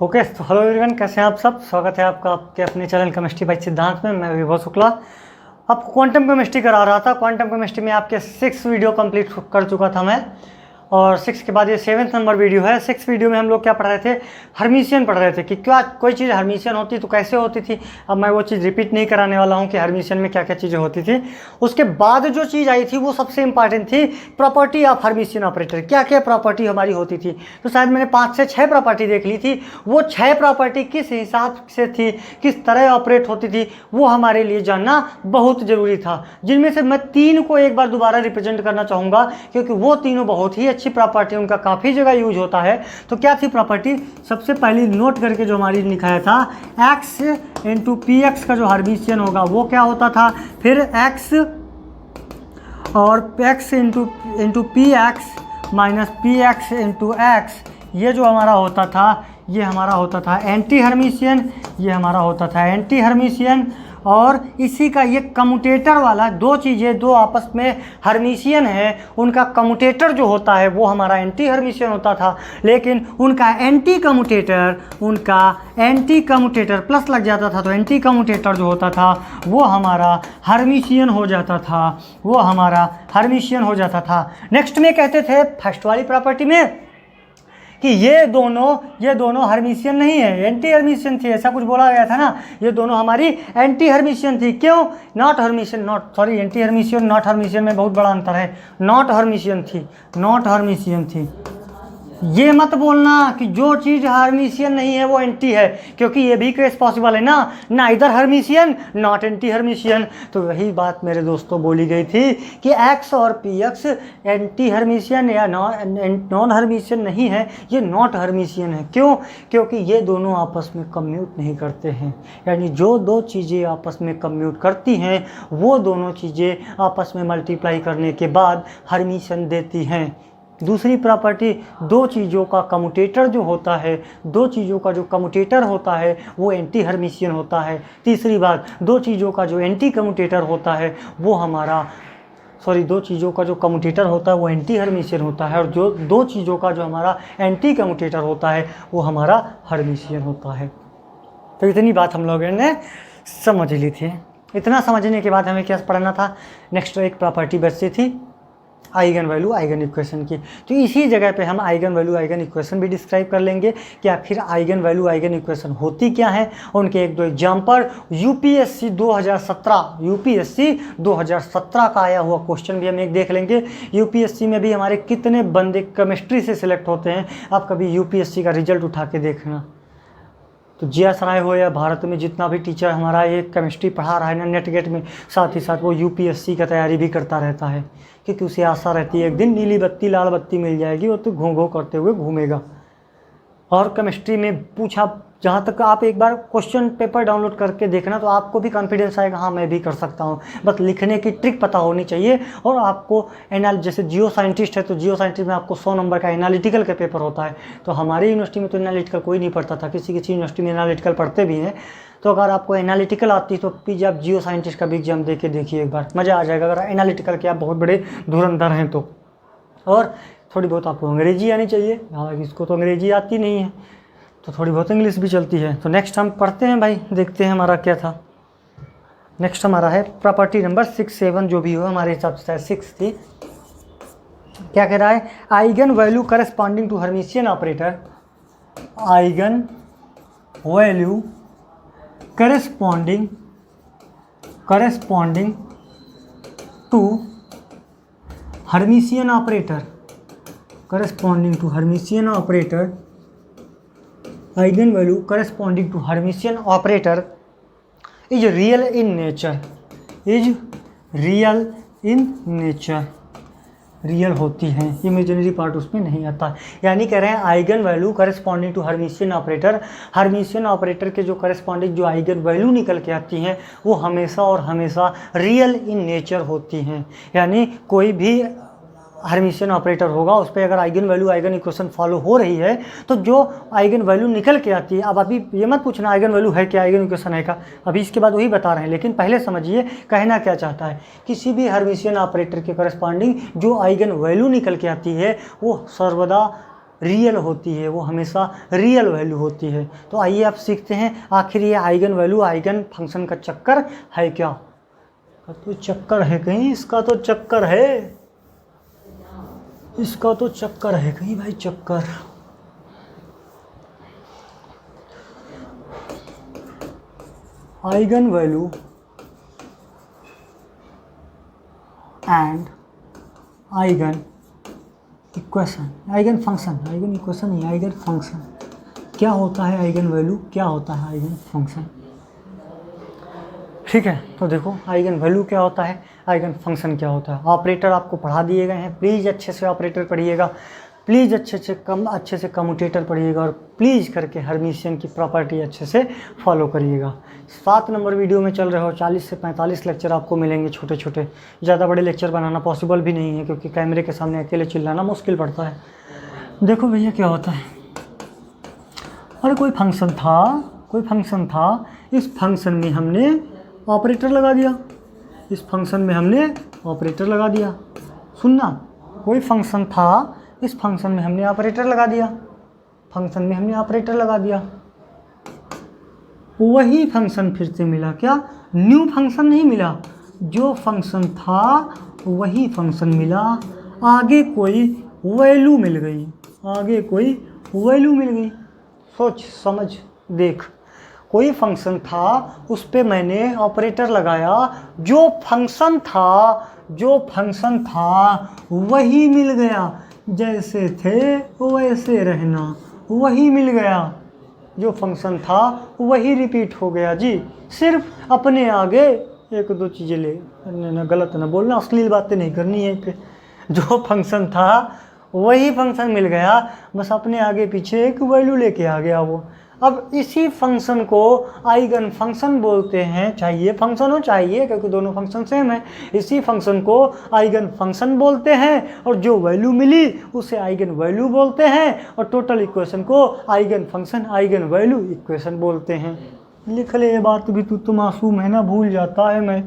Okay, तो hello everyone, कैसे हैं आप सब। स्वागत है आपका आपके अपने चैनल केमिस्ट्री बाय सिद्धांत में। मैं विभव शुक्ला आपको क्वांटम केमिस्ट्री करा रहा था। क्वांटम केमिस्ट्री में आपके 6 वीडियो कंप्लीट कर चुका था मैं, और 6 के बाद ये 7th नंबर वीडियो है। 6 वीडियो में हम लोग क्या पढ़ रहे थे, हर्मिशियन पढ़ रहे थे कि क्या कोई चीज़ हर्मिशियन होती तो कैसे होती थी। अब मैं वो चीज़ रिपीट नहीं कराने वाला हूँ कि हर्मिशियन में क्या क्या चीज़ें होती थी। उसके बाद जो चीज़ आई थी वो सबसे इंपॉर्टेंट थी, प्रॉपर्टी ऑफ हर्मिशियन ऑपरेटर। क्या क्या प्रॉपर्टी हमारी होती थी, तो शायद मैंने 5 से 6 प्रॉपर्टी देख ली थी। वो 6 प्रॉपर्टी किस हिसाब से थी, किस तरह ऑपरेट होती थी, वो हमारे लिए जानना बहुत ज़रूरी था। जिनमें से मैं 3 को एक बार दोबारा रिप्रेजेंट करना चाहूँगा, क्योंकि वो तीनों बहुत ही अच्छी प्रॉपर्टी, उनका काफ़ी जगह यूज होता है। तो क्या थी प्रॉपर्टी, सबसे पहली नोट करके जो हमारी लिखाया था, x इंटू पी एक्स का जो हर्मिशियन होगा वो क्या होता था। फिर x और x into P x minus P x into x, ये जो हमारा होता था, ये हमारा होता था एंटी हर्मिशियन, ये हमारा होता था एंटी हर्मिशियन। और इसी का ये कम्यूटेटर वाला, दो चीज़ें दो आपस में हर्मिशियन है, उनका कम्यूटेटर जो होता है वो हमारा एंटी हर्मिशियन होता था। लेकिन उनका एंटी कम्यूटेटर प्लस लग जाता था, तो एंटी कम्यूटेटर जो होता था वो हमारा हर्मिशियन हो जाता था, वो हमारा हर्मिशियन हो जाता था। नेक्स्ट में कहते थे फर्स्ट वाली प्रॉपर्टी में कि ये दोनों हर्मिशियन नहीं है, एंटी हर्मिशियन थी, ऐसा कुछ बोला गया था ना। ये दोनों हमारी एंटी हर्मिशियन थी। क्यों? एंटी हर्मिशियन नॉट हर्मिशियन में बहुत बड़ा अंतर है। नॉट हर्मिशियन थी। ये मत बोलना कि जो चीज़ हर्मिशियन नहीं है वो एंटी है, क्योंकि ये भी केस पॉसिबल है ना, neither Hermitian not anti Hermitian. तो वही बात मेरे दोस्तों बोली गई थी कि एक्स और पी एक्स एंटी हर्मिशियन या नॉन हर्मिशियन नहीं है, ये नॉट हर्मिशियन है। क्यों? क्योंकि ये दोनों आपस में कम्यूट नहीं करते हैं। यानी जो दो चीज़ें आपस में कम्यूट करती हैं वो दोनों चीज़ें आपस में मल्टीप्लाई करने के बाद हर्मिशियन देती हैं। दूसरी प्रॉपर्टी, दो चीज़ों का कम्यूटेटर जो होता है, दो चीज़ों का जो कम्यूटेटर होता है वो एंटी हर्मिशियन होता है। तीसरी बात, दो चीज़ों का जो एंटी कम्यूटेटर होता है वो दो चीज़ों का जो कम्यूटेटर होता है वो एंटी हर्मिशियन होता है, और जो दो चीज़ों का जो हमारा एंटी कम्यूटेटर होता है वो हमारा हर्मिशियन होता है। तो इतनी बात हम लोगों ने समझ ली थी। इतना समझने के बाद हमें क्या पढ़ना था, नेक्स्ट एक प्रॉपर्टी बचती थी आइगन वैल्यू आइगन इक्वेशन की। तो इसी जगह पे हम आइगन वैल्यू आइगन इक्वेशन भी डिस्क्राइब कर लेंगे कि आखिर आइगन वैल्यू आइगन इक्वेशन होती क्या है, उनके एक दो एग्जाम्पल। यूपीएससी 2017 का आया हुआ क्वेश्चन भी हम एक देख लेंगे। यूपीएससी में भी हमारे कितने बंदे केमिस्ट्री से सिलेक्ट होते हैं, आप कभी यूपीएससी का रिजल्ट उठा के देखना। तो जीएस राय हो या भारत में जितना भी टीचर हमारा ये केमिस्ट्री पढ़ा रहा है ना नेट गेट में, साथ ही साथ वो यूपीएससी का तैयारी भी करता रहता है, क्योंकि उसे आशा रहती है एक दिन नीली बत्ती लाल बत्ती मिल जाएगी, वो तो घों घों करते हुए घूमेगा। और केमिस्ट्री में पूछा, जहाँ तक आप एक बार क्वेश्चन पेपर डाउनलोड करके देखना तो आपको भी कॉन्फिडेंस आएगा, हाँ मैं भी कर सकता हूँ। बस लिखने की ट्रिक पता होनी चाहिए। और आपको जैसे जियो साइंटिस्ट है तो जियो साइंटिस्ट में आपको 100 नंबर का एनालिटिकल का पेपर होता है। तो हमारी यूनिवर्सिटी में तो एनालिटिकल कोई नहीं पढ़ता था, किसी यूनिवर्सिटी में एनालिटिकल पढ़ते भी हैं। तो अगर आपको एनालिटिकल आती है तो प्लीज़ आप जियो साइंटिस्ट का भी एग्जाम दे के देखिए, एक बार मज़ा आ जाएगा अगर एनालिटिकल के आप बहुत बड़े धुरंधर हैं तो। और थोड़ी बहुत आपको अंग्रेजी आनी चाहिए, हालांकि इसको तो अंग्रेजी आती नहीं है, तो थोड़ी बहुत इंग्लिश भी चलती है। तो नेक्स्ट हम पढ़ते हैं भाई, देखते हैं हमारा क्या था। नेक्स्ट हमारा है प्रॉपर्टी नंबर 6 7 जो भी हो, हमारे हिसाब से 6 थी। क्या कह रहा है, eigenvalue corresponding to Hermitian operator, eigenvalue corresponding to Hermitian operator, corresponding to Hermitian operator, eigenvalue corresponding to Hermitian operator is real in nature, real होती हैं, इमेजिनरी पार्ट उसमें नहीं आता। यानी कह रहे हैं eigenvalue corresponding to Hermitian operator के जो करस्पॉन्डिंग जो आइगन वैल्यू निकल के आती हैं वो हमेशा और हमेशा रियल इन नेचर होती हैं। यानी कोई भी हर्मिशियन ऑपरेटर होगा उस पर अगर eigen value eigen equation follow हो रही है तो जो आइगन वैल्यू निकल के आती है, अब अभी ये मत पूछना आइगन वैल्यू है क्या, आइगन इक्वेशन है क्या, अभी इसके बाद वही बता रहे हैं। लेकिन पहले समझिए कहना क्या चाहता है, किसी भी हर्मिशियन ऑपरेटर के करस्पॉन्डिंग जो आइगन वैल्यू निकल के आती है वो सर्वदा रियल होती है, वो हमेशा रियल वैल्यू होती है। तो आइए आप सीखते हैं आखिर ये आइगन वैल्यू आइगन फंक्शन का चक्कर है क्या। तो चक्कर है कहीं, इसका तो चक्कर है, इसका तो चक्कर है कहीं भाई, चक्कर। Eigen value and eigen equation, eigen function, eigen equation नहीं, आइगन फंक्शन। क्या होता है आइगन वैल्यू, क्या होता है आइगन फंक्शन। ठीक है, तो देखो आइगन वैल्यू क्या होता है, आइगन फंक्शन क्या होता है। ऑपरेटर आपको पढ़ा दिए गए हैं, प्लीज़ अच्छे से ऑपरेटर पढ़िएगा, प्लीज़ अच्छे से कम्यूटेटर पढ़िएगा, और प्लीज़ करके हर्मिशियन की प्रॉपर्टी अच्छे से फॉलो करिएगा। 7 नंबर वीडियो में चल रहे हो, 40 से 45 लेक्चर आपको मिलेंगे छोटे छोटे, ज़्यादा बड़े लेक्चर बनाना पॉसिबल भी नहीं है क्योंकि कैमरे के सामने अकेले चिल्लाना मुश्किल पड़ता है। देखो भैया क्या होता है, अरे कोई फंक्शन था, इस फंक्शन में हमने ऑपरेटर लगा दिया, इस फंक्शन में हमने ऑपरेटर लगा दिया। सुनना, कोई फंक्शन था, इस फंक्शन में हमने ऑपरेटर लगा दिया, फंक्शन में हमने ऑपरेटर लगा दिया, वही फंक्शन फिर से मिला। क्या, न्यू फंक्शन नहीं मिला, जो फंक्शन था वही फंक्शन मिला, आगे कोई वैल्यू मिल गई, आगे कोई वैल्यू मिल गई। सोच समझ देख, कोई फंक्शन था उस पे मैंने ऑपरेटर लगाया, जो फंक्शन था वही मिल गया, जैसे थे वैसे रहना, वही मिल गया, जो फंक्शन था वही रिपीट हो गया जी। सिर्फ अपने आगे 1-2 चीज़ें ले, ना गलत ना बोलना, अश्लील बातें नहीं करनी है पे। जो फंक्शन था वही फंक्शन मिल गया, बस अपने आगे पीछे एक वैल्यू लेके आ गया वो। अब इसी फंक्शन को आइगन फंक्शन बोलते हैं, चाहिए फंक्शन हो चाहिए, क्योंकि दोनों फंक्शन सेम है। इसी फंक्शन को आइगन फंक्शन बोलते हैं, और जो वैल्यू मिली उसे आइगन वैल्यू बोलते हैं, और टोटल इक्वेशन को eigen function eigen value equation बोलते हैं। लिख ले, ये बात भी तू तो मासूम है ना, भूल जाता है मैं।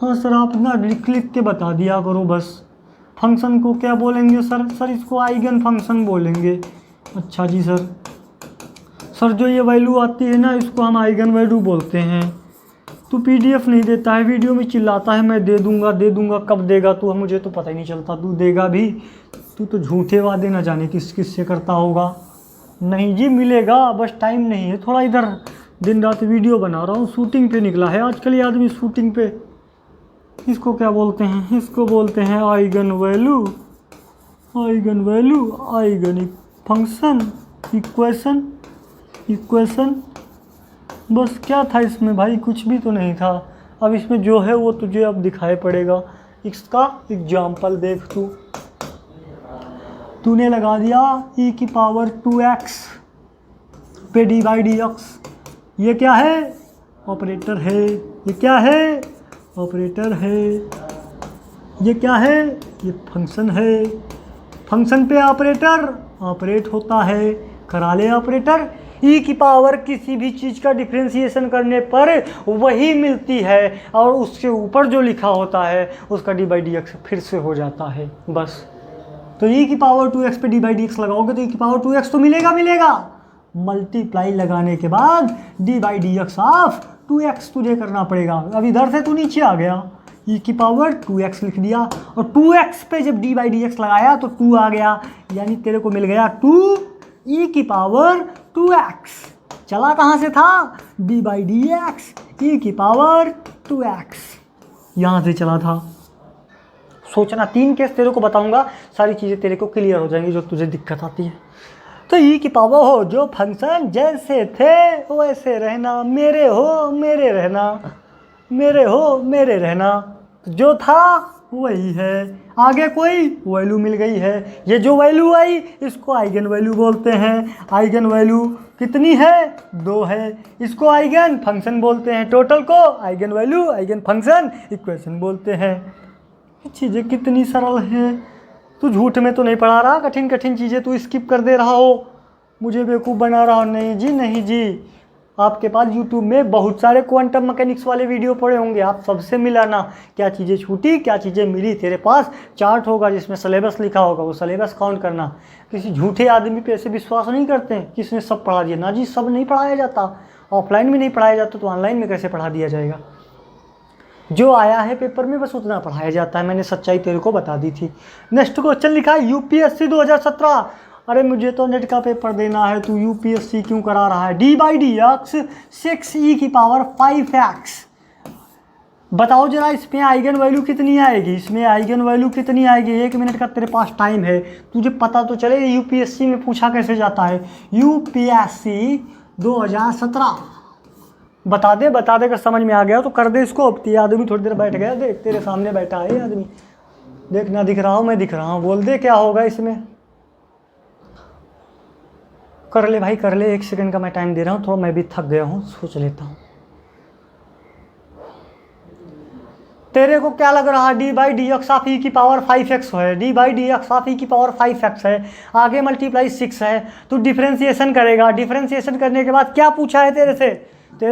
हाँ सर, आप ना लिख के बता दिया करो बस। फंक्शन को क्या बोलेंगे सर इसको आइगन फंक्शन बोलेंगे। अच्छा जी सर जो ये वैल्यू आती है ना, इसको हम आइगन वैल्यू बोलते हैं। तू PDF नहीं देता है, वीडियो में चिल्लाता है मैं दे दूंगा, कब देगा तू, मुझे तो पता ही नहीं चलता, तू देगा भी। तू तो झूठे वादे न जाने किस से करता होगा। नहीं जी मिलेगा, बस टाइम नहीं है, थोड़ा इधर दिन रात वीडियो बना रहा हूँ, शूटिंग पे निकला है आजकल ये आदमी, शूटिंग पे। इसको क्या बोलते हैं, इसको बोलते हैं eigenvalue, eigen function, equation. बस क्या था इसमें भाई, कुछ भी तो नहीं था। अब इसमें जो है वो तुझे अब दिखाई पड़ेगा। इसका एग्जाम्पल देख, तूने लगा दिया e⁻²x पे d/dx, ये क्या है, ऑपरेटर है। ये क्या है, ऑपरेटर है। ये क्या है, ये फंक्शन है। फंक्शन पे ऑपरेटर ऑपरेट होता है, करा ले ऑपरेटर। e⁻, किसी भी चीज़ का डिफ्रेंशिएशन करने पर वही मिलती है, और उसके ऊपर जो लिखा होता है उसका d/dx फिर से हो जाता है बस। तो e⁻²x पे d/dx लगाओगे तो e⁻²x तो मिलेगा। मल्टीप्लाई लगाने के बाद d/dx ऑफ 2x तुझे करना पड़ेगा। अब इधर से तू नीचे आ गया, e⁻² लिख दिया, और 2x पे जब d/dx लगाया तो 2 आ गया, यानी तेरे को मिल गया 2e⁻²x। चला कहाँ से था, d/dx e⁻²x, यहाँ से चला था। सोचना, 3 केस तेरे को बताऊंगा, सारी चीज़ें तेरे को क्लियर हो जाएंगी जो तुझे दिक्कत आती है। तो e⁻, जो फंक्शन जैसे थे वैसे रहना, मेरे हो मेरे रहना, जो था वही है, आगे कोई वैल्यू मिल गई है। ये जो वैल्यू आई इसको आइगन वैल्यू बोलते हैं। आइगन वैल्यू कितनी है, 2 है। इसको आइगन फंक्शन बोलते हैं, टोटल को eigen value eigen function equation बोलते हैं। चीज़ें कितनी सरल है, तू झूठ में तो नहीं पढ़ा रहा, कठिन चीज़ें तू स्किप कर दे रहा हो, मुझे बेवकूफ़ बना रहा हो। नहीं जी आपके पास यूट्यूब में बहुत सारे क्वांटम मैकेनिक्स वाले वीडियो पड़े होंगे, आप सबसे मिलाना, क्या चीज़ें छूटी क्या चीज़ें मिली। तेरे पास चार्ट होगा जिसमें सिलेबस लिखा होगा, वो सिलेबस काउंट करना। किसी झूठे आदमी पे ऐसे विश्वास नहीं करते हैं किसने सब पढ़ा दिया, ना जी, सब नहीं पढ़ाया जाता। ऑफलाइन में नहीं पढ़ाया जाता तो ऑनलाइन में कैसे पढ़ा दिया जाएगा। जो आया है पेपर में बस उतना पढ़ाया जाता है। मैंने सच्चाई तेरे को बता दी थी। नेक्स्ट क्वेश्चन लिखा है यूपीएससी 2017। अरे मुझे तो नेट का पेपर देना है, तू यूपीएससी क्यों करा रहा है। d/dx 6e⁵x। बताओ जरा इसमें आइगन वैल्यू कितनी आएगी, इसमें आइगन वैल्यू कितनी आएगी। 1 मिनट का तेरे पास टाइम है, तुझे पता तो चले यूपीएससी में पूछा कैसे जाता है। यूपीएससी 2017 बता दे अगर समझ में आ गया तो कर दे इसको। अब ये आदमी थोड़ी देर बैठ गया, देख तेरे सामने बैठा है आदमी, देख ना दिख रहा हूँ मैं दिख रहा हूँ, बोल दे क्या होगा इसमें। कर ले भाई कर ले, 1 सेकंड का मैं टाइम दे रहा हूँ, थोड़ा मैं भी थक गया हूँ, सोच लेता हूँ। तेरे को क्या लग रहा है d/dx ऑफ e⁵x है, d/dx ऑफ e⁵x है, आगे मल्टीप्लाई 6 है। तू डिफ्रेंसिएशन करेगा, डिफ्रेंसिएशन करने के बाद क्या पूछा है तेरे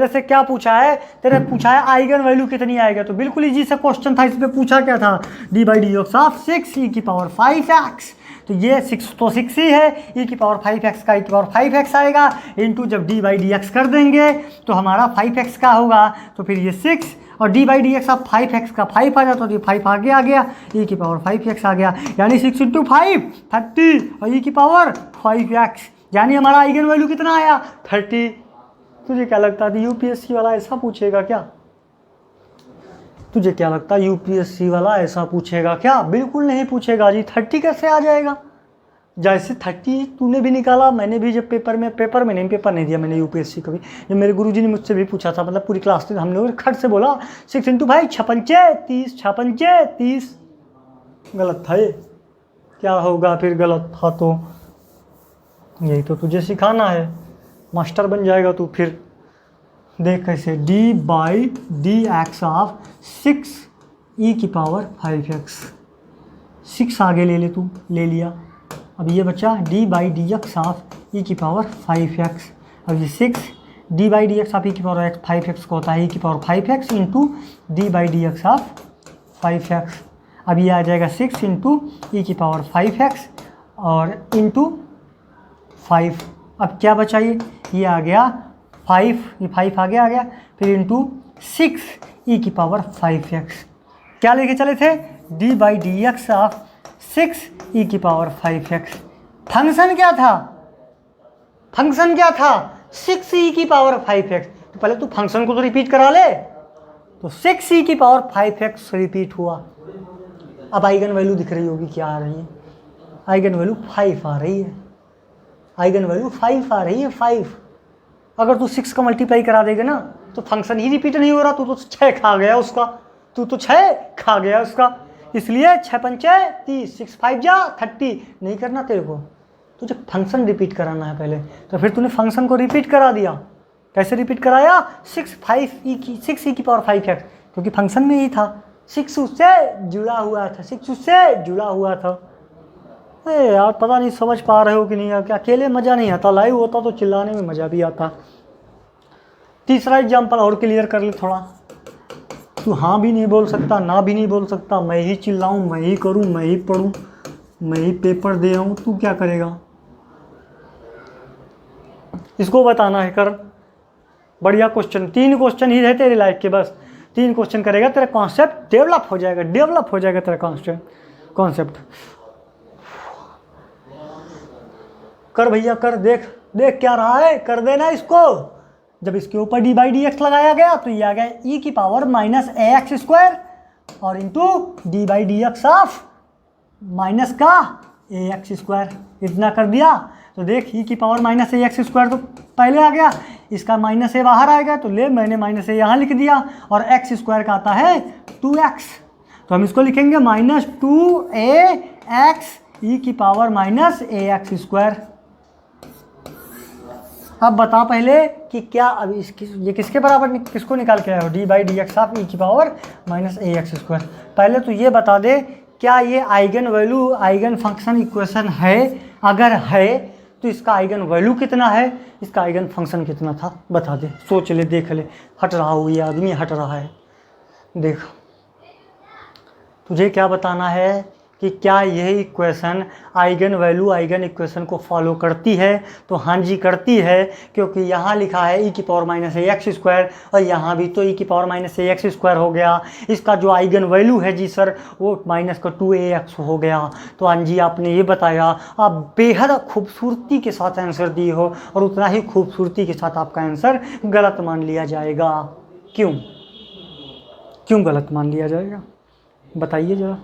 से क्या पूछा है, तेरे पूछा है आइगन वैल्यू कितनी आएगा। तो बिल्कुल इजी सा क्वेश्चन था, इसमें पूछा क्या था, d/dx ऑफ 6e⁵x। तो ये 6 तो 6 ही है, e⁵x का e⁵x आएगा, इंटू जब d/dx कर देंगे तो हमारा 5x का होगा, तो फिर ये 6 और d/dx ऑफ 5x का 5 आ जाता, तो ये 5 आगे आ गया, e⁵5x आ गया, यानी 6 × 5 30 और e⁵5x, यानी हमारा आइगन वैल्यू कितना आया 30। तुझे क्या लगता है यूपीएससी वाला ऐसा पूछेगा क्या, तुझे क्या लगता है यूपीएससी वाला ऐसा पूछेगा क्या। बिल्कुल नहीं पूछेगा जी। 30 कैसे आ जाएगा, जैसे 30 तूने भी निकाला, मैंने भी जब पेपर नहीं दिया मैंने यूपीएससी कभी। जब मेरे गुरुजी ने मुझसे भी पूछा था, मतलब पूरी क्लास में हम लोग खट से बोला 6 × 5 56 30 गलत था ये। क्या होगा फिर गलत था तो, यही तो तुझे सिखाना है, मास्टर बन जाएगा तू फिर। देख कैसे d/dx ऑफ 6e⁵x, 6 आगे ले ले तू, ले लिया। अब ये बचा d/dx ऑफ e⁵5x। अब ये 6 d/dx ऑफ e⁵5x को होता है e⁵5x into d/dx of 5x। अब ये आ जाएगा 6 इंटू e⁵5x और इंटू 5। अब क्या बचा ये आ गया 5, ये 5 आगे आ गया, फिर इंटू 6e⁵5x। क्या लेके चले थे, d/dx ऑफ 6e⁵5x। फंक्शन क्या था 6e⁵5x। तो पहले तू फंक्शन को तो रिपीट करा ले, तो 6e⁵5x रिपीट हुआ। अब आइगन वैल्यू दिख रही होगी, क्या आ रही है, आइगन वैल्यू 5 आ रही है, आइगन वैल्यू 5 आ रही है 5। अगर तू 6 का मल्टीप्लाई करा देगा ना तो फंक्शन ही रिपीट नहीं हो रहा, तू तो 6 खा गया उसका, इसलिए 6 × 5 30, 6 × 5 30 नहीं करना तेरे को, तुझे फंक्शन रिपीट कराना है पहले। तो फिर तूने फंक्शन को रिपीट करा दिया। कैसे रिपीट कराया, 6e⁵5x, क्योंकि फंक्शन में ही था, 6 उससे जुड़ा हुआ था। यार पता नहीं समझ पा रहे हो कि नहीं, क्या अकेले मज़ा नहीं आता, लाइव होता तो चिल्लाने में मज़ा भी आता। तीसरा एग्जाम्पल और क्लियर कर ले थोड़ा। तू हाँ भी नहीं बोल सकता, ना भी नहीं बोल सकता, मैं ही चिल्लाऊँ, मैं ही करूँ, मैं ही पढ़ूँ, मैं ही पेपर दे आऊँ, तू क्या करेगा, इसको बताना है। कर बढ़िया क्वेश्चन, 3 क्वेश्चन ही है तेरे लाइफ के, बस 3 क्वेश्चन करेगा, तेरा कॉन्सेप्ट डेवलप हो जाएगा तेरा कॉन्सेप्ट। कर भैया कर, देख क्या रहा है, कर देना इसको। जब इसके ऊपर d/dx लगाया गया तो ये आ गया e⁻−ax² और इंटू d/dx ऑफ माइनस का ax², इतना कर दिया। तो देख e⁻−ax² तो पहले आ गया, इसका -a बाहर आएगा, तो ले मैंने -a यहाँ लिख दिया, और x² का आता है 2x, तो हम इसको लिखेंगे -2ax e⁻−ax²। अब बता पहले कि क्या, अब ये किसके बराबर, किसको निकाल के आया हो, d/dx ऑफ e⁻−ax²। पहले तो ये बता दे क्या ये eigen value eigen function equation है, अगर है तो इसका आइगन वैल्यू कितना है, इसका आइगन फंक्शन कितना था, बता दे, सोच ले, देख ले। हट रहा हूँ, ये आदमी हट रहा है। देख, तुझे क्या बताना है कि क्या यह equation eigen value eigen equation को फॉलो करती है? तो हाँ जी करती है, क्योंकि यहाँ लिखा है e की पावर माइनस ए एक्स स्क्वायर, और यहाँ भी तो e की पावर माइनस ए एक्स स्क्वायर हो गया। इसका जो आइगन वैल्यू है जी सर, वो माइनस का 2ax हो गया। तो हाँ जी आपने ये बताया, आप बेहद खूबसूरती के साथ आंसर दिए हो, और उतना ही खूबसूरती के साथ आपका आंसर गलत मान लिया जाएगा। क्यों क्यों गलत मान लिया जाएगा, बताइए ज़रा।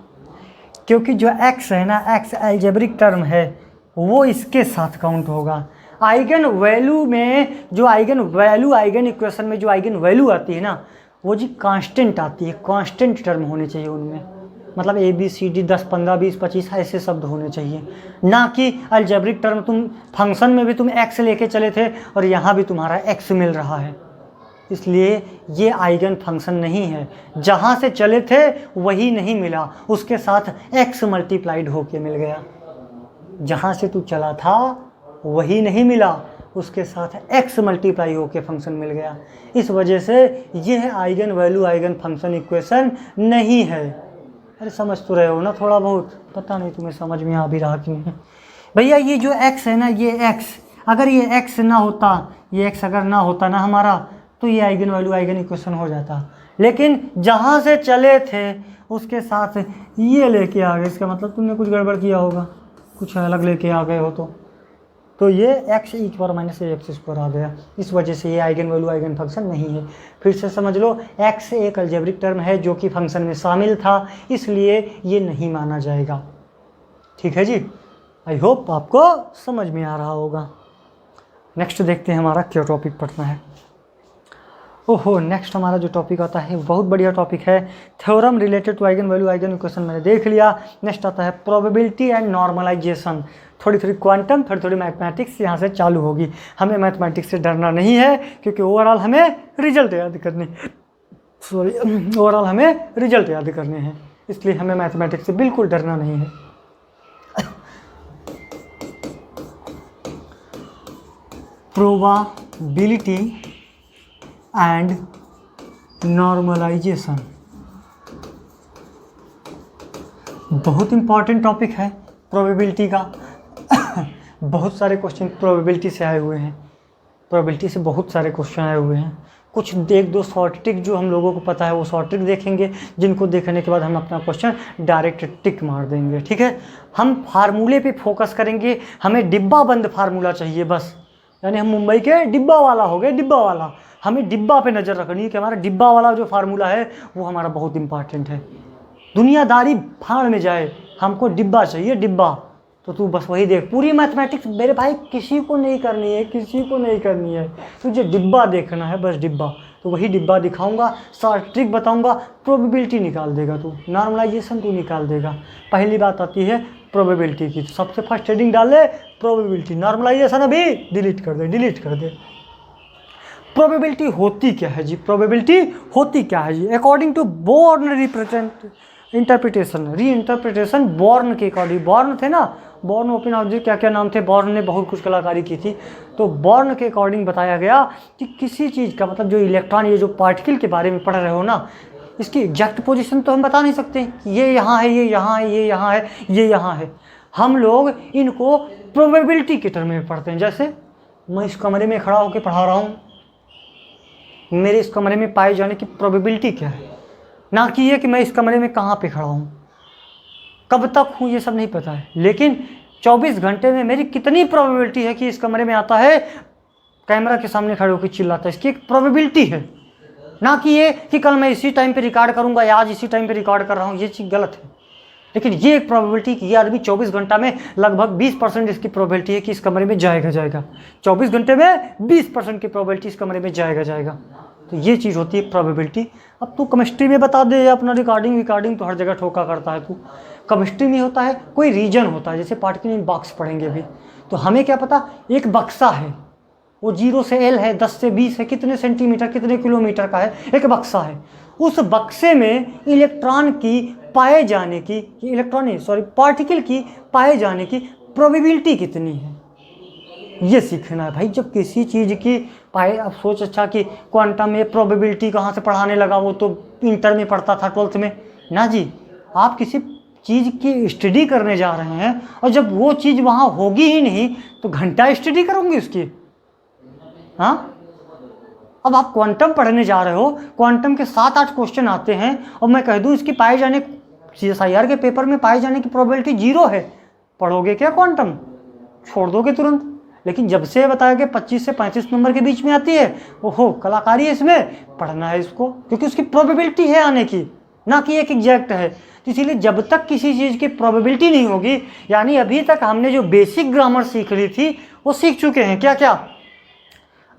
क्योंकि जो x है ना, x अलजेब्रिक टर्म है, वो इसके साथ काउंट होगा। आइगन वैल्यू में जो आइगन वैल्यू आइगन इक्वेशन में जो आइगन वैल्यू आती है ना, वो जी कांस्टेंट आती है, कांस्टेंट टर्म होने चाहिए उनमें। मतलब ए बी सी डी 10 15 20 25 ऐसे शब्द होने चाहिए, ना कि अलजेब्रिक टर्म। तुम फंक्शन में भी तुम x लेके चले थे और यहाँ भी तुम्हारा x मिल रहा है, इसलिए ये आइगन फंक्शन नहीं है। जहाँ से चले थे वही नहीं मिला, उसके साथ x मल्टीप्लाइड होके मिल गया। जहाँ से तू चला था वही नहीं मिला, उसके साथ x मल्टीप्लाई होके फंक्शन मिल गया। इस वजह से यह eigen value eigen function equation नहीं है। अरे समझ तो रहे हो ना थोड़ा बहुत, पता नहीं तुम्हें समझ में आ भी रहा कि नहीं। भैया ये जो x है ना, ये x, अगर ये x ना होता, ये x अगर ना होता ना हमारा, तो ये आइगन वैल्यू आइगन इक्वेशन हो जाता। लेकिन जहाँ से चले थे उसके साथ ये लेके आ गए, इसका मतलब तुमने कुछ गड़बड़ किया होगा, कुछ अलग लेके आ गए हो। तो ये x e की पावर माइनस ए एक्स स्क्वायर आ गया। इस वजह से ये आइगन वैल्यू आइगन फंक्शन नहीं है। फिर से समझ लो, x एक अलजेब्रिक टर्म है जो कि फंक्शन में शामिल था, इसलिए ये नहीं माना जाएगा। ठीक है जी, आई होप आपको समझ में आ रहा होगा। नेक्स्ट देखते हैं हमारा क्या टॉपिक पढ़ना है। ओहो, नेक्स्ट हमारा जो टॉपिक आता है बहुत बढ़िया टॉपिक है, theorem related to eigenvalue eigen equation मैंने देख लिया। नेक्स्ट आता है प्रोबेबिलिटी एंड नॉर्मलाइजेशन। थोड़ी थोड़ी क्वांटम, थोड़ी थोड़ी मैथमेटिक्स यहाँ से चालू होगी। हमें मैथमेटिक्स से डरना नहीं है, क्योंकि ओवरऑल हमें रिजल्ट याद करने ओवरऑल हमें रिजल्ट याद करने हैं, इसलिए हमें मैथमेटिक्स से बिल्कुल डरना नहीं है। प्रोबेबिलिटी एंड नॉर्मलाइजेशन बहुत इंपॉर्टेंट टॉपिक है प्रोबेबिलिटी का। बहुत सारे क्वेश्चन प्रोबेबिलिटी से आए हुए हैं, प्रोबेबिलिटी से बहुत सारे क्वेश्चन आए हुए हैं। कुछ एक दो शॉर्ट ट्रिक जो हम लोगों को पता है वो शॉर्ट ट्रिक देखेंगे, जिनको देखने के बाद हम अपना क्वेश्चन डायरेक्ट टिक मार देंगे। ठीक है, हम फार्मूले पे फोकस करेंगे, हमें डिब्बा बंद फार्मूला चाहिए बस। यानी हम मुंबई के डिब्बा वाला हो गए, डिब्बा वाला। हमें डिब्बा पे नज़र रखनी है कि हमारा डिब्बा वाला जो फार्मूला है वो हमारा बहुत इंपॉर्टेंट है। दुनियादारी भाड़ में जाए, हमको डिब्बा चाहिए, डिब्बा। तो तू बस वही देख, पूरी मैथमेटिक्स मेरे भाई किसी को नहीं करनी है, किसी को नहीं करनी है, तुझे डिब्बा देखना है, बस डिब्बा। तो वही डिब्बा दिखाऊंगा, शॉर्ट ट्रिक बताऊंगा, प्रोबेबिलिटी निकाल देगा तू, नॉर्मलाइजेशन तू निकाल देगा। पहली बात आती है प्रोबेबिलिटी की, तो सबसे फर्स्ट हेडिंग डाल ले प्रोबेबिलिटी। नॉर्मलाइजेशन अभी डिलीट कर दे, डिलीट कर दे। प्रोबेबिलिटी होती क्या है जी? प्रोबेबिलिटी होती क्या है जी? अकॉर्डिंग टू बोर्न इंटरप्रिटेशन, री इंटरप्रिटेशन बोर्न के अकॉर्डिंग। बोर्न थे ना, बोर्न, ओपेनहाइमर, क्या क्या नाम थे, बोर्न ने बहुत कुछ कलाकारी की थी। तो बोर्न के अकॉर्डिंग बताया गया कि किसी चीज़ का मतलब जो इलेक्ट्रॉन, ये जो पार्टिकल के बारे में पढ़ रहे हो ना, इसकी एग्जैक्ट पोजीशन तो हम बता नहीं सकते कि ये यहाँ है, ये यहाँ है, ये यहाँ है, ये यहाँ है। हम लोग इनको प्रोबेबिलिटी के टर्म में पढ़ते हैं। जैसे मैं इस कमरे में खड़ा होकर पढ़ा रहा हूँ, मेरे इस कमरे में पाए जाने की प्रोबेबिलिटी क्या है, ना कि ये कि मैं इस कमरे में कहाँ पे खड़ा हूँ, कब तक हूँ, ये सब नहीं पता है। लेकिन 24 घंटे में मेरी कितनी प्रोबेबिलिटी है कि इस कमरे में आता है, कैमरा के सामने खड़े होकर चिल्लाता है, इसकी एक प्रोबेबिलिटी है। ना कि ये कि कल मैं इसी टाइम पे रिकॉर्ड करूँगा या आज इसी टाइम पे रिकॉर्ड कर रहा हूँ, ये चीज़ गलत है। लेकिन ये एक प्रोबेबिलिटी कि ये आदमी 24 घंटा में लगभग 20% इसकी प्रोबेबिलिटी है कि इस कमरे में जाएगा। 24 घंटे में 20% की प्रोबेबिलिटी इस कमरे में जाएगा। तो ये चीज़ होती है प्रोबेबिलिटी। अब तू केमिस्ट्री में बता दे, अपना रिकॉर्डिंग तो हर जगह ठोका करता है तू। केमिस्ट्री में होता है कोई रीजन होता है, जैसे पार्टिकल इन बॉक्स पढ़ेंगे अभी, तो हमें क्या पता, एक बक्सा है, वो 0 से L है, 10 से 20 है, कितने सेंटीमीटर कितने किलोमीटर का है, एक बक्सा है। उस बक्से में इलेक्ट्रॉन की पाए जाने की, पार्टिकल की पाए जाने की प्रोबेबिलिटी कितनी है, ये सीखना है भाई। जब किसी चीज़ की अब सोच अच्छा कि क्वांटम में प्रोबेबिलिटी कहाँ से पढ़ाने लगा, वो तो इंटर में पढ़ता था, 12th में ना जी। आप किसी चीज़ की स्टडी करने जा रहे हैं और जब वो चीज़ वहाँ होगी ही नहीं तो घंटा स्टडी करोगे उसकी। हाँ, अब आप क्वांटम पढ़ने जा रहे हो, क्वांटम के 7-8 क्वेश्चन आते हैं और मैं कह दूँ इसकी पाए जाने CSIR के पेपर में पाए जाने की प्रोबेबिलिटी 0 है, पढ़ोगे क्या क्वांटम? छोड़ दोगे तुरंत। लेकिन जब से बताया कि 25 से 35 नंबर के बीच में आती है, ओहो कलाकारी है इसमें, पढ़ना है इसको, क्योंकि उसकी प्रोबेबिलिटी है आने की, ना कि एक एग्जैक्ट है। तो इसीलिए जब तक किसी चीज़ की प्रोबेबिलिटी नहीं होगी, यानी अभी तक हमने जो बेसिक ग्रामर सीख ली थी वो सीख चुके हैं। क्या क्या?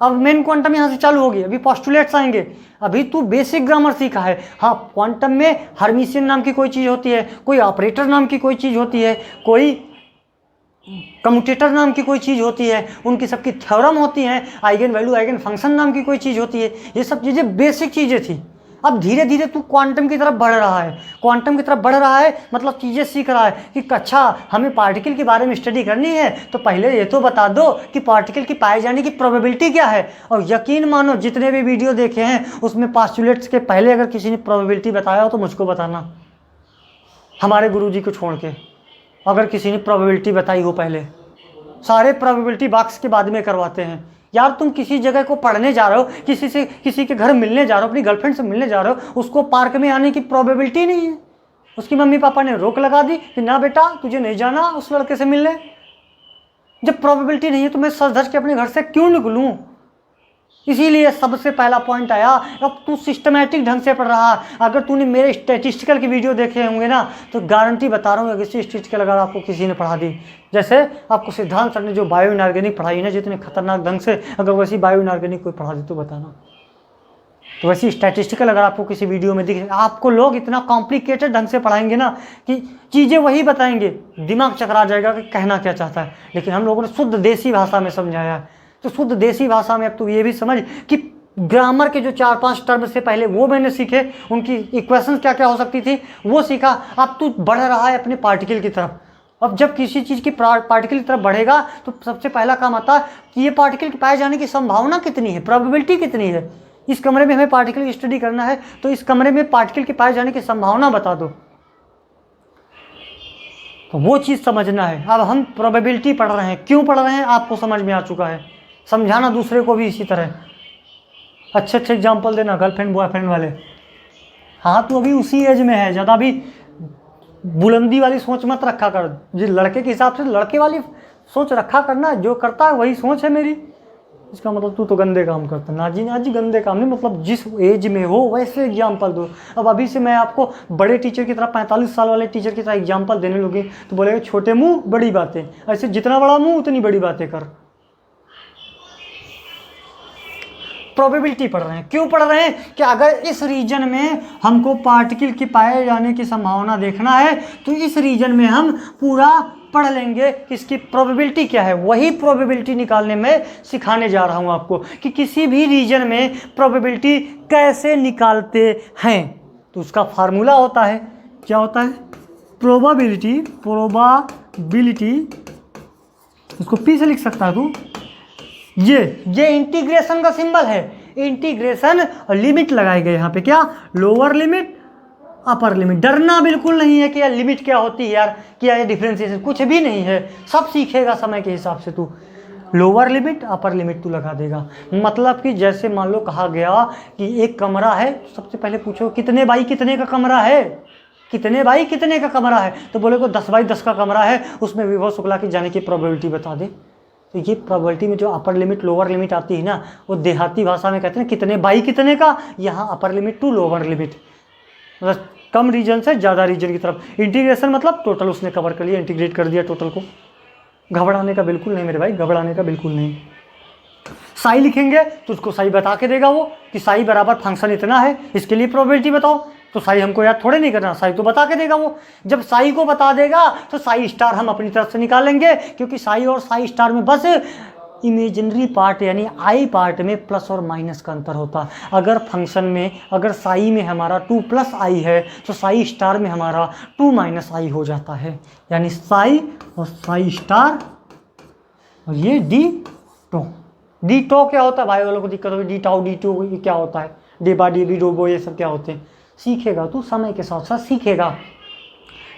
अब मेन क्वांटम यहाँ से चालू होगी, अभी पोस्टुलेट्स आएंगे। अभी तू बेसिक ग्रामर सीखा है। हाँ, क्वांटम में हर्मिशियन नाम की कोई चीज़ होती है, कोई ऑपरेटर नाम की कोई चीज़ होती है, कोई कम्यूटेटर नाम की कोई चीज़ होती है, उनकी सबकी थ्योरम होती हैं, आइगन वैल्यू आइगन फंक्शन नाम की कोई चीज़ होती है। ये सब चीज़ें बेसिक चीज़ें थी। अब धीरे धीरे तू क्वांटम की तरफ बढ़ रहा है, क्वांटम की तरफ बढ़ रहा है मतलब चीज़ें सीख रहा है कि अच्छा हमें पार्टिकल के बारे में स्टडी करनी है तो पहले ये तो बता दो कि पार्टिकल की पाए जाने की प्रोबेबिलिटी क्या है। और यकीन मानो जितने भी वीडियो देखे हैं उसमें पोस्टुलेट्स के पहले अगर किसी ने प्रोबेबिलिटी बताया हो तो मुझको बताना, हमारे गुरुजी को छोड़ के। अगर किसी ने प्रोबेबिलिटी बताई हो पहले, सारे प्रोबेबिलिटी बॉक्स के बाद में करवाते हैं। यार तुम किसी जगह को पढ़ने जा रहे हो, किसी के घर मिलने जा रहे हो, अपनी गर्लफ्रेंड से मिलने जा रहे हो, उसको पार्क में आने की प्रोबेबिलिटी नहीं है। उसकी मम्मी पापा ने रोक लगा दी कि ना बेटा तुझे नहीं जाना उस लड़के से मिलने। जब प्रोबेबिलिटी नहीं है तो मैं सच धज के अपने घर से क्यों निकलूँ? इसीलिए सबसे पहला पॉइंट आया, अब तू सिस्टमैटिक ढंग से पढ़ रहा। अगर तूने मेरे स्टैटिस्टिकल की वीडियो देखे होंगे ना तो गारंटी बता रहा हूँ अगर स्टैटिस्टिकल अगर आपको किसी ने पढ़ा दी, जैसे आपको सिद्धांत सर ने जो बायो इनऑर्गेनिक पढ़ाई ना जितने खतरनाक ढंग से, अगर वैसी बायो इनऑर्गेनिक कोई पढ़ा दी तो बताना। तो वैसी स्टैटिस्टिकल अगर आपको किसी वीडियो में दिखे, आपको लोग इतना कॉम्प्लिकेटेड ढंग से पढ़ाएंगे ना कि चीज़ें वही बताएंगे, दिमाग चकरा जाएगा कि कहना क्या चाहता है। लेकिन हम लोगों ने शुद्ध देसी भाषा में समझाया है। तो शुद्ध देसी भाषा में अब तू ये भी समझ कि ग्रामर के जो 4-5 टर्म से पहले वो मैंने सीखे, उनकी इक्वेशंस क्या क्या हो सकती थी वो सीखा। अब तू बढ़ रहा है अपने पार्टिकल की तरफ। अब जब किसी चीज़ की पार्टिकल की तरफ बढ़ेगा तो सबसे पहला काम आता है कि ये पार्टिकल पाए जाने की संभावना कितनी है, प्रोबेबिलिटी कितनी है। इस कमरे में हमें पार्टिकल की स्टडी करना है तो इस कमरे में पार्टिकल के पाए जाने की संभावना बता दो, तो वो चीज़ समझना है। अब हम प्रोबेबिलिटी पढ़ रहे हैं, क्यों पढ़ रहे हैं आपको समझ में आ चुका है। समझाना दूसरे को भी इसी तरह। अच्छे अच्छे एग्जाम्पल देना गर्लफ्रेंड बॉयफ्रेंड वाले। हाँ तो अभी उसी एज में है, ज़्यादा भी बुलंदी वाली सोच मत रखा कर। जी लड़के के हिसाब से लड़के वाली सोच रखा करना, जो करता है वही सोच है मेरी। इसका मतलब तू तो गंदे काम करता। ना जी गंदे काम नहीं, मतलब जिस एज में हो वैसे एग्जाम्पल दो। अब अभी से मैं आपको बड़े टीचर की तरह 45 साल वाले टीचर की तरह एग्जाम्पल देने लगी तो बोलेगा छोटे मुँह बड़ी बातें। ऐसे जितना बड़ा मुँह उतनी बड़ी बातें कर। प्रोबेबिलिटी पढ़ रहे हैं, क्यों पढ़ रहे हैं कि अगर इस रीजन में हमको पार्टिकल की पाए जाने की संभावना देखना है तो इस रीजन में हम पूरा पढ़ लेंगे कि इसकी प्रोबेबिलिटी क्या है। वही प्रोबेबिलिटी निकालने में सिखाने जा रहा हूं आपको कि किसी भी रीजन में प्रोबेबिलिटी कैसे निकालते हैं। तो उसका फार्मूला होता है, क्या होता है, प्रोबेबिलिटी उसको पी से लिख सकता है तू। ये इंटीग्रेशन का सिंबल है, इंटीग्रेशन और लिमिट लगाई गई यहाँ पे, क्या लोअर लिमिट अपर लिमिट। डरना बिल्कुल नहीं है कि यार लिमिट क्या होती है यार, क्या ये डिफरेंशिएशन, कुछ भी नहीं है, सब सीखेगा समय के हिसाब से। तू लोअर लिमिट अपर लिमिट तू लगा देगा। मतलब कि जैसे मान लो कहा गया कि एक कमरा है, सबसे पहले पूछो कितने बाई कितने का कमरा है, कितने बाई कितने का कमरा है, तो बोले को 10 बाई 10 का कमरा है, उसमें विभव शुक्ला की जाने की प्रोबेबिलिटी बता दे। तो ये प्रोबेबिलिटी में जो अपर लिमिट लोअर लिमिट आती है ना, वो देहाती भाषा में कहते हैं कितने बाई कितने का, यहाँ upper limit to lower limit, मतलब कम रीजन से ज़्यादा रीजन की तरफ। इंटीग्रेशन मतलब टोटल उसने कवर कर लिया, इंटीग्रेट कर दिया टोटल को। घबराने का बिल्कुल नहीं मेरे भाई, घबराने का बिल्कुल नहीं। साई लिखेंगे तो उसको साई बता के देगा वो कि साई बराबर फंक्शन इतना है, इसके लिए प्रोबेबिलिटी बताओ। तो साई हमको याद थोड़े नहीं करना, साई तो बता के देगा वो। जब साई को बता देगा तो साई स्टार हम अपनी तरफ से निकालेंगे, क्योंकि साई और साई स्टार में बस इमेजिनरी पार्ट यानी आई पार्ट में प्लस और माइनस का अंतर होता। अगर फंक्शन में अगर साई में हमारा 2 प्लस आई है तो साई स्टार में हमारा 2 माइनस आई हो जाता है, यानी साई और साई स्टार और ये डी टो। डी टो क्या होता है भाई वालों को दिक्कत होगी, डी टाउ डी टू क्या होता है, डी बा डी बी डोबो ये सब क्या होते हैं, सीखेगा तू समय के साथ साथ सीखेगा।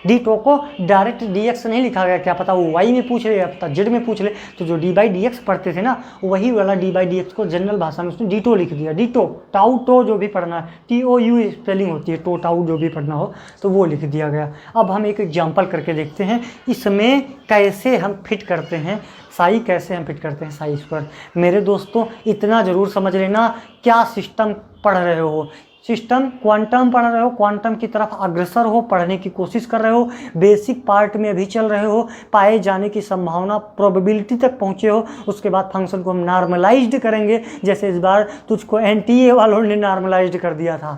डी टो को डायरेक्ट डी एक्स नहीं लिखा गया, क्या पता वो वाई में पूछ ले या पता जेड में पूछ ले, तो जो डी बाई डी एक्स पढ़ते थे ना वही वाला डी बाई डी एक्स को जनरल भाषा में उसने डी टो लिख दिया। डी टो टाउ टो जो भी पढ़ना है, टी ओ यू स्पेलिंग होती है, टो टाउ जो भी पढ़ना हो तो वो लिख दिया गया। अब हम एक एग्जाम्पल करके देखते हैं इसमें कैसे हम फिट करते हैं साई, कैसे हम फिट करते हैं साई स्क्वायर। मेरे दोस्तों इतना ज़रूर समझ लेना, क्या सिस्टम पढ़ रहे हो, सिस्टम क्वांटम पढ़ रहे हो, क्वांटम की तरफ अग्रसर हो, पढ़ने की कोशिश कर रहे हो, बेसिक पार्ट में अभी चल रहे हो, पाए जाने की संभावना प्रोबेबिलिटी तक पहुँचे हो, उसके बाद फंक्शन को हम नॉर्मलाइज्ड करेंगे। जैसे इस बार तुझको एनटीए वालों ने नॉर्मलाइज्ड कर दिया था,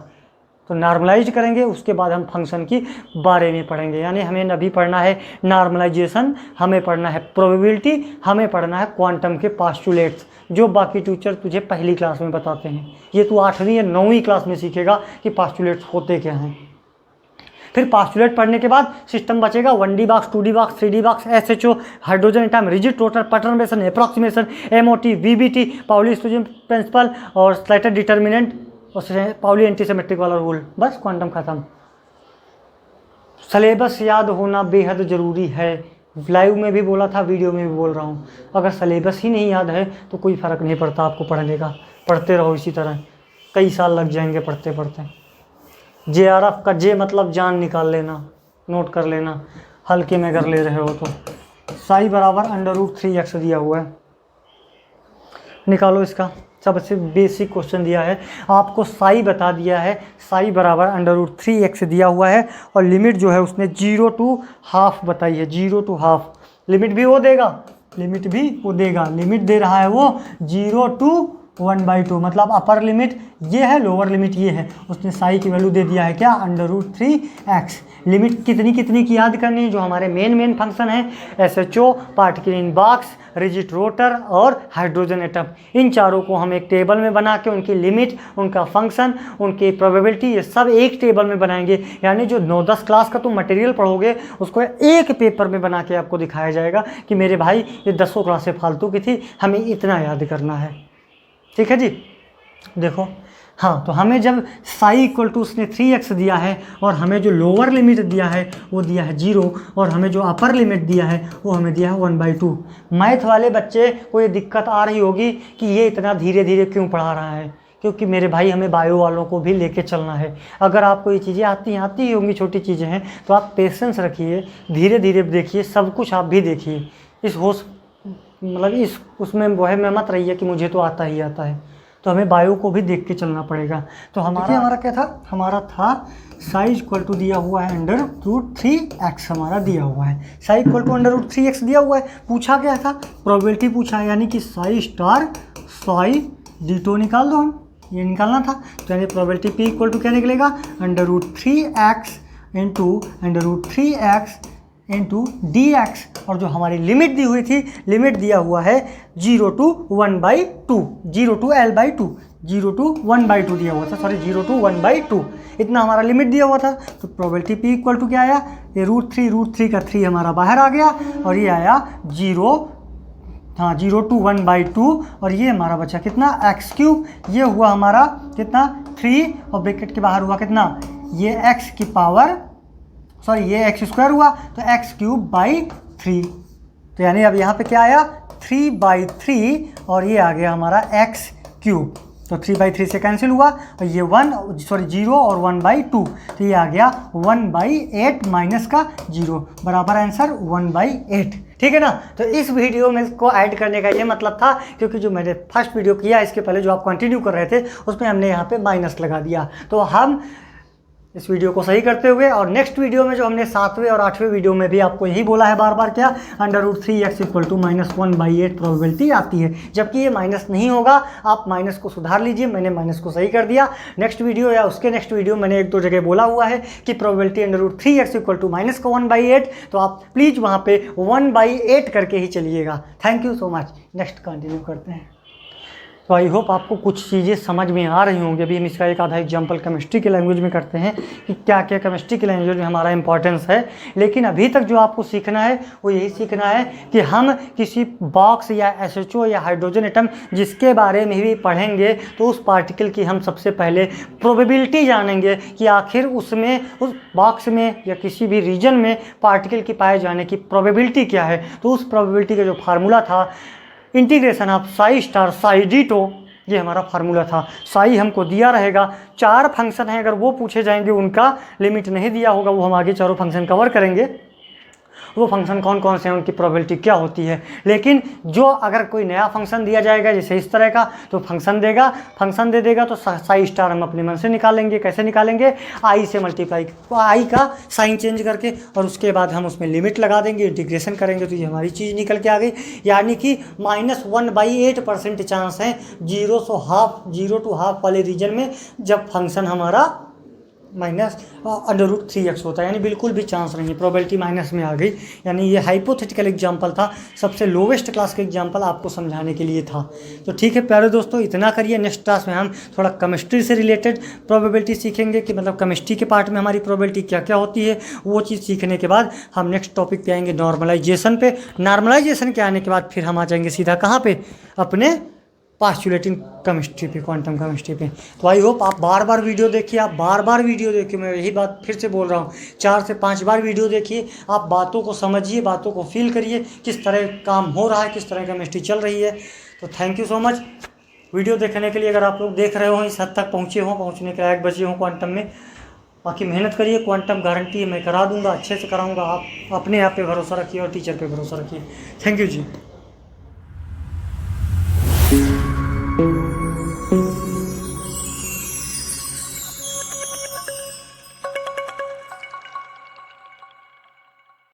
तो नॉर्मलाइज करेंगे, उसके बाद हम फंक्शन की बारे में पढ़ेंगे। यानी हमें अभी पढ़ना है नॉर्मलाइजेशन, हमें पढ़ना है प्रोबेबिलिटी, हमें पढ़ना है क्वांटम के पास्टुलेट्स, जो बाकी टीचर तुझे पहली क्लास में बताते हैं। ये तू 8वीं या 9वीं क्लास में सीखेगा कि पास्टुलेट्स होते क्या हैं। फिर पास्टुलेट पढ़ने के बाद सिस्टम बचेगा 1D box, 2D box, 3D box, SHO, hydrogen atom, rigid total, perturbation, approximation, MOT, VBT, पाउली स्टोजियम प्रिंसिपल और स्लाइटेड डिटर्मिनेंट, उससे पाउली एंटीसिमेट्रिक वाला रूल। बस क्वांटम खत्म। सिलेबस याद होना बेहद ज़रूरी है। लाइव में भी बोला था, वीडियो में भी बोल रहा हूँ, अगर सिलेबस ही नहीं याद है तो कोई फ़र्क नहीं पड़ता आपको पढ़ने का। पढ़ते रहो इसी तरह, कई साल लग जाएंगे पढ़ते पढ़ते। JRF का जे मतलब जान निकाल लेना, नोट कर लेना, हल्के में कर ले रहे हो तो। साई बराबर √3x दिया हुआ है, निकालो इसका। सबसे बेसिक क्वेश्चन दिया है आपको, साई बता दिया है, साई बराबर √3x दिया हुआ है और लिमिट जो है उसने 0 to ½ बताई है, 0 to ½। लिमिट भी वो देगा, लिमिट भी वो देगा। लिमिट दे रहा है वो 0 to 1/2, मतलब अपर लिमिट ये है, लोअर लिमिट ये है। उसने साई की वैल्यू दे दिया है क्या, √3x। लिमिट कितनी कितनी की याद करनी है, जो हमारे मेन फंक्शन है, SHO, particle in box, rigid rotor और हाइड्रोजन एटम। इन चारों को हम एक टेबल में बना के उनकी लिमिट, उनका फंक्शन, उनकी प्रोबेबिलिटी, ये सब एक टेबल में बनाएंगे। यानी जो 9-10 क्लास का तुम मटेरियल पढ़ोगे उसको एक पेपर में बना के आपको दिखाया जाएगा कि मेरे भाई ये 10 क्लासें फालतू की थी, हमें इतना याद करना है। ठीक है जी, देखो हाँ, तो हमें जब साई इक्वल टू उसने 3x दिया है और हमें जो लोअर लिमिट दिया है वो दिया है 0 और हमें जो अपर लिमिट दिया है वो हमें दिया है 1/2। मैथ वाले बच्चे को ये दिक्कत आ रही होगी कि ये इतना धीरे धीरे क्यों पढ़ा रहा है, क्योंकि मेरे भाई हमें बायो वालों को भी लेके चलना है। अगर आपको ये चीज़ें आती ही होंगी, छोटी चीज़ें हैं, तो आप पेशेंस रखिए, धीरे धीरे देखिए, सब कुछ आप भी देखिए। इस होश मतलब इस उसमें वह में मत रहिए कि मुझे तो आता ही आता है, तो हमें बायो को भी देख के चलना पड़ेगा। तो हमारा क्या था, हमारा था साई इक्वल टू दिया हुआ है √3x हमारा दिया हुआ है। साई इक्वल टू √3x दिया हुआ है। पूछा क्या था, प्रोबेबिलिटी पूछा है, यानी कि साई स्टार साई D2 निकाल दो, हम ये निकालना था। तो यानी प्रोबेबिलिटी P इक्वल टू क्या निकलेगा, √3x into √3x into dx, और जो हमारी लिमिट दी हुई थी, लिमिट दिया हुआ है 0 to 1/2, 0 to L/2, 0 to 1/2 दिया हुआ था, सॉरी 0 to 1/2, इतना हमारा लिमिट दिया हुआ था। तो प्रोबेबिलिटी P इक्वल टू क्या आया, ये √3 का 3 हमारा बाहर आ गया और ये आया 0 to 1/2 और ये हमारा बचा कितना, x3। ये हुआ हमारा कितना 3 और ब्रैकेट के बाहर हुआ कितना, ये x की पावर सॉरी ये x² हुआ, तो x³/3। तो यानी अब यहाँ पे क्या आया 3/3 और ये आ गया हमारा x³। तो 3/3 से कैंसिल हुआ और ये 0 और 1/2, तो ये आ गया 1/8 माइनस का 0 बराबर आंसर 1/8। ठीक है ना। तो इस वीडियो में को ऐड करने का ये मतलब था, क्योंकि जो मैंने फर्स्ट वीडियो किया इसके पहले जो आप कंटिन्यू कर रहे थे उसमें हमने यहाँ पे माइनस लगा दिया। तो हम इस वीडियो को सही करते हुए और नेक्स्ट वीडियो में जो हमने 7वें और 8वें वीडियो में भी आपको यही बोला है बार बार, क्या √3x इक्वल टू -1/8 प्रोबेबिलिटी आती है, जबकि ये माइनस नहीं होगा। आप माइनस को सुधार लीजिए, मैंने माइनस को सही कर दिया। नेक्स्ट वीडियो या उसके नेक्स्ट वीडियो मैंने 1-2 जगह बोला हुआ है कि प्रोबेबिलिटी √3x इक्वल टू -1/8, तो आप प्लीज़ वहाँ पे 1/8 करके ही चलिएगा। Thank you so much. Next continue करते हैं। तो आई होप आपको कुछ चीज़ें समझ में आ रही होंगी। अभी हम इसका एक आधा एग्जाम्पल केमिस्ट्री की लैंग्वेज में करते हैं कि क्या क्या केमिस्ट्री की लैंग्वेज में हमारा इंपॉर्टेंस है। लेकिन अभी तक जो आपको सीखना है वो यही सीखना है कि हम किसी बॉक्स या SHO या हाइड्रोजन एटम जिसके बारे में भी पढ़ेंगे तो उस पार्टिकल की हम सबसे पहले प्रोबेबिलिटी जानेंगे कि आखिर उसमें, उस बॉक्स में या किसी भी रीजन में पार्टिकल की पाए जाने की प्रोबेबिलिटी क्या है। तो उस प्रोबेबिलिटी का जो फार्मूला था, integration of psi star psi d tau, ये हमारा फार्मूला था। साई हमको दिया रहेगा, 4 फंक्शन हैं, अगर वो पूछे जाएंगे, उनका लिमिट नहीं दिया होगा, वो हम आगे चारों फंक्शन कवर करेंगे। वो फंक्शन कौन कौन से हैं, उनकी प्रोबेबिलिटी क्या होती है। लेकिन जो अगर कोई नया फंक्शन दिया जाएगा जैसे इस तरह का, तो फंक्शन देगा, फंक्शन दे देगा तो साई स्टार हम अपने मन से निकालेंगे। कैसे निकालेंगे? आई से मल्टीप्लाई, आई का साइन चेंज करके, और उसके बाद हम उसमें लिमिट लगा देंगे, इंटीग्रेशन करेंगे, तो ये हमारी चीज़ निकल के आ गई। यानी कि -1/8% चांस है 0 to हाफ वाले रीजन में, जब फंक्शन हमारा -√3x होता है, यानी बिल्कुल भी चांस नहीं है, प्रोबेबिलिटी माइनस में आ गई। यानी ये हाइपोथेटिकल एग्जांपल था, सबसे लोवेस्ट क्लास का एग्जांपल आपको समझाने के लिए था। तो ठीक है प्यारे दोस्तों, इतना करिए। नेक्स्ट क्लास में हम थोड़ा केमिस्ट्री से रिलेटेड प्रोबेबिलिटी सीखेंगे कि मतलब केमिस्ट्री के पार्ट में हमारी प्रोबेबिलिटी क्या क्या होती है। वो चीज़ सीखने के बाद हम नेक्स्ट टॉपिक पे आएंगे नॉर्मलाइजेशन पे। नॉर्मलाइजेशन के आने के बाद फिर हम आ जाएंगे सीधा कहाँ पे, अपने पास्चुलेटिंग केमिस्ट्री पे, क्वांटम केमिस्ट्री पे। तो आई होप आप बार बार वीडियो देखिए, आप बार बार वीडियो देखिए। मैं यही बात फिर से बोल रहा हूँ, 4 से 5 बार वीडियो देखिए, आप बातों को समझिए, बातों को फील करिए, किस तरह काम हो रहा है, किस तरह केमिस्ट्री चल रही है। तो thank you so much video देखने के लिए। अगर आप लोग देख रहे हो, इस हद तक पहुँचे हों, पहुँचने के लायक बचे हों क्वांटम में, बाकी मेहनत करिए। क्वांटम गारंटी है, मैं करा दूँगा, अच्छे से कराऊँगा। आप अपने आप पे भरोसा रखिए और टीचर पे भरोसा रखिए। Thank you ji.